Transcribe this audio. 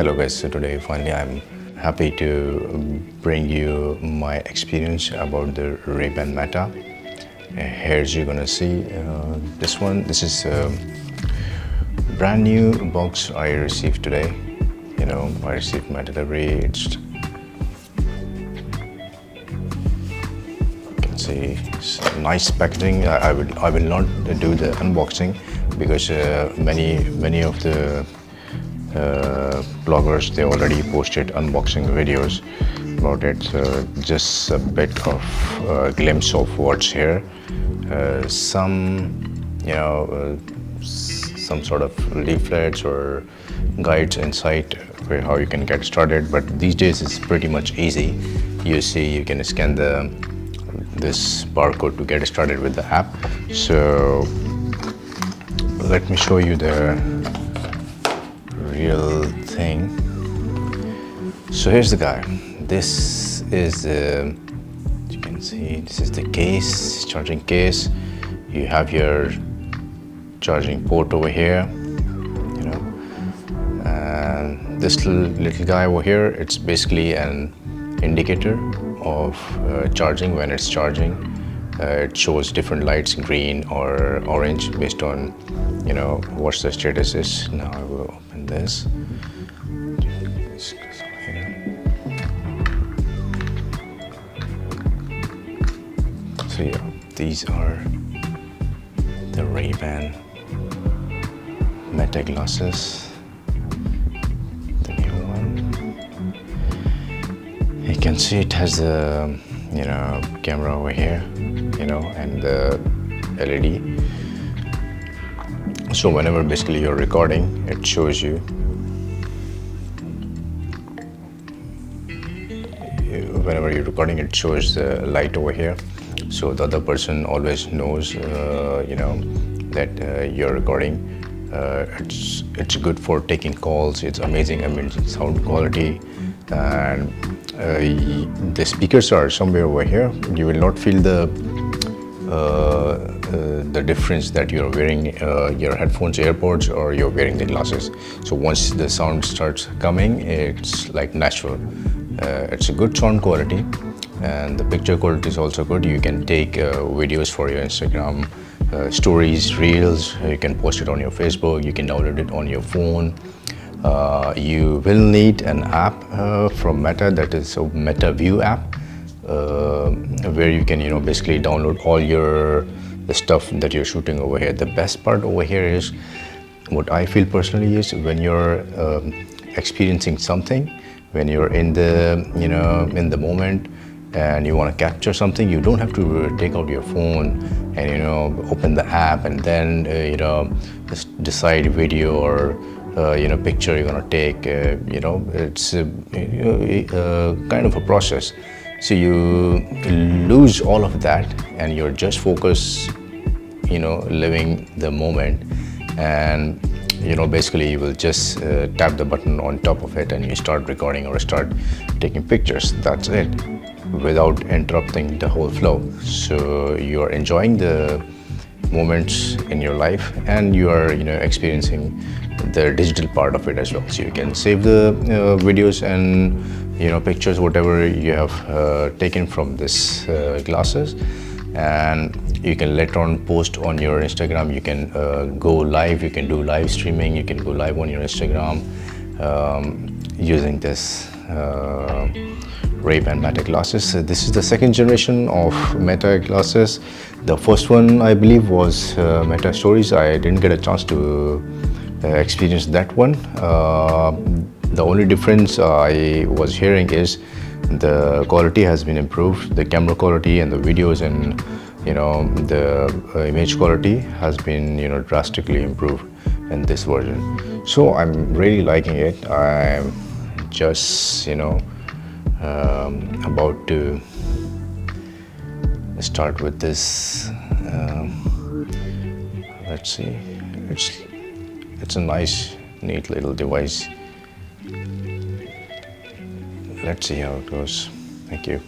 Hello guys, so today finally I'm happy to bring you my experience about the Ray-Ban Meta. Here's you're gonna see this is a brand new box I received today. I received my delivery. You can see it's nice packaging. I will not do the unboxing because many of the bloggers, they already posted unboxing videos about it, so just a bit of glimpse of what's here. Some sort of leaflets or guides inside where how you can get started, but these days it's pretty much easy. You see, you can scan this barcode to get started with the app. So let me show you the real thing. So here's the guy. This is you can see, this is the case, charging case. You have your charging port over here, and this little guy over here, it's basically an indicator of charging. When it's charging, it shows different lights, green or orange, based on what the status is. Now I will open this. So yeah, these are the Ray-Ban Meta glasses, the new one. You can see it has a camera over here, and the LED. So whenever basically you're recording, it shows you. Whenever you're recording, it shows the light over here. So the other person always knows, that you're recording. It's good for taking calls. It's amazing. I mean, sound quality, and the speakers are somewhere over here. You will not feel the difference that you're wearing your headphones, AirPods, or you're wearing the glasses. So once the sound starts coming, it's like natural. It's a good sound quality, and the picture quality is also good. You can take videos for your Instagram stories, reels. You can post it on your Facebook. You can download it on your phone. You will need an app from Meta, that is a Meta View app, where you can basically download all the stuff that you're shooting over here. The best part over here is, what I feel personally is, when you're experiencing something, when you're in the moment and you want to capture something, you don't have to take out your phone and open the app and then just decide video or picture you're gonna take. It's kind of a process. So you lose all of that and you're just focused, living the moment, and basically you will just tap the button on top of it and you start recording or start taking pictures. That's it, without interrupting the whole flow. So you are enjoying the moments in your life, and you are experiencing the digital part of it as well. So you can save the videos and pictures, whatever you have taken from this glasses, and you can later on post on your Instagram. You can go live, you can do live streaming, you can go live on your Instagram using this Ray-Ban Meta glasses. This is the second generation of Meta glasses. The first one, I believe, was Meta Stories. I didn't get a chance to experience that one. The only difference I was hearing is the quality has been improved. The camera quality and the videos and the image quality has been drastically improved in this version. So I'm really liking it. I'm just about to start with this. Let's see. It's a nice, neat little device. Let's see how it goes. Thank you.